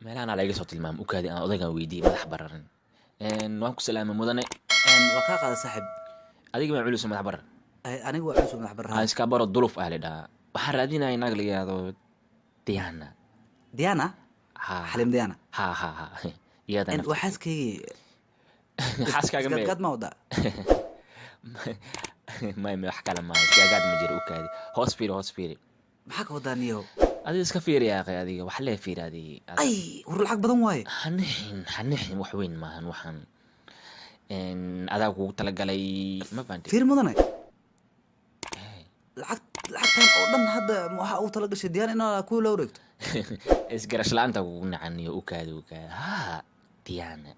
meelahan laga soo tilmaam u kaadi aan odaygan weydiiyay madax bararan waan ku salaamay mudane وكا قاد صاحب adiga ma culus madax barar أنا وعيش مدح aan برها iska baro duluf ah leedahay waxaan raadinayaa naag la yiraahdo Diana ديانا ha حليم ديانا ha ha ha iyada أنت وحاسكي xaaskaaga ma قد ما وضع ma wax kala ma iskaagaad ma jiro u kaadi hoos fiiri maxaa ka wadaaniyo adiga iska fiiri yaa adiga wax la fiiri adiga ay war lacag badan waaye hanixin wax weyn maahan waxaan adaa kugu talagalay ma fahanti fiir mudane lacagtan oo dhan hadda waxa uu tala gashay diyaan inaa ku la wareegto isgarash la'aanta kugu nacaniyo u kaadi ha Diana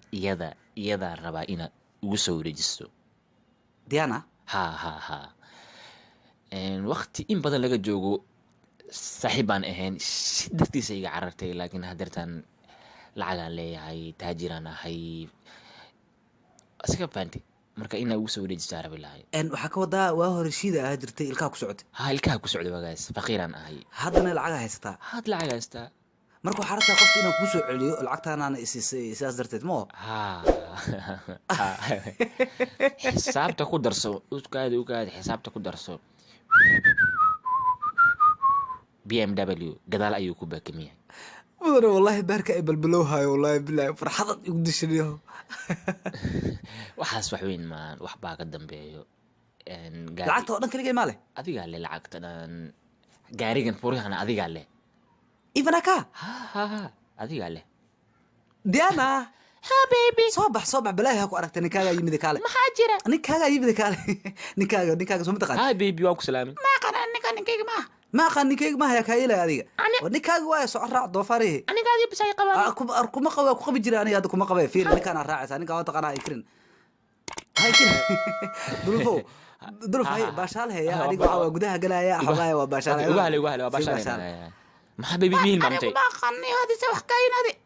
iyada rabaa inaad ugu soo wareejiso Diana ha waqti in badan laga joogo saaxiibaan ahayn si dartiisa iga carartay laakiin hadeertaan lacagaan leeyahay taajiraan ahay aska fahanti marka inaa ugu soo wareejisaa rabi lahay waxaa ka wadaa waa hore shiida ah jirtay ilkaha ku socotay ilkaha ku socday wagaas faqiiraan ahay haddana lacag haysataa lacag haystaa marka waxaa rabtaa qofka inaan kuu soo celiyo lacagtaanaan isiisay sidaas darteed moo xisaabta ku darso ukaadi xisaabta ku darso BMW gadaal ayuu ku baakimiyay mudane wallahi baarka ay balbalowhayo wallahi billahi farxadad igu dishaniyo waxaas wax weyn maan wax baa ka dambeeyo lacagta oo dhan kaliya maale adiga le lacagtan gaarigan furihana adiga le ivanaka ha adiga le Diana ha baby صباح بلاي هاكو أركت نكاجا يمدي كاله ما حاجرة نكاجا يمدي كاله نكاجا سو متقن هاي بيبي واكو سلامي ما قال نكاجا ما قال نكاجا ما هي كايله هذه ونكاجا واي سعر ضفاره انا قاعد بساي قبا أركم قبا قبا جيران يا دكم قبا فير نكانا راعس انا قاعد تقنا يكرن هاي كده ظروف هاي باشال هي يعني قاعد غدها قلايا حوايا وباشال وهله وباشال ما حبيبي مين مامتي انا ما قني هذه سو حكاين هذه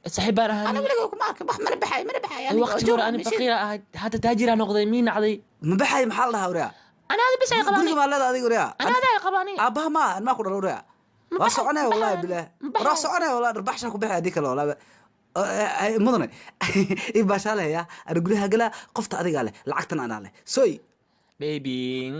صاحبان انا بلقيكم معك ما بحاي يعني وقت جور انا فقيره هذا تاجر نقضي مين عضي ما بحاي محل لها وريا انا هذا بس يقباني ما لا هذه وريا انا هذا يقباني ابها ما كنا وريا راسعنا والله بالله راسعنا والله ربحشك بحي هذيك والله مدن اي باشاله يا انا قولها قلا قفت اديق له لعقتنا انا له سوي بيبي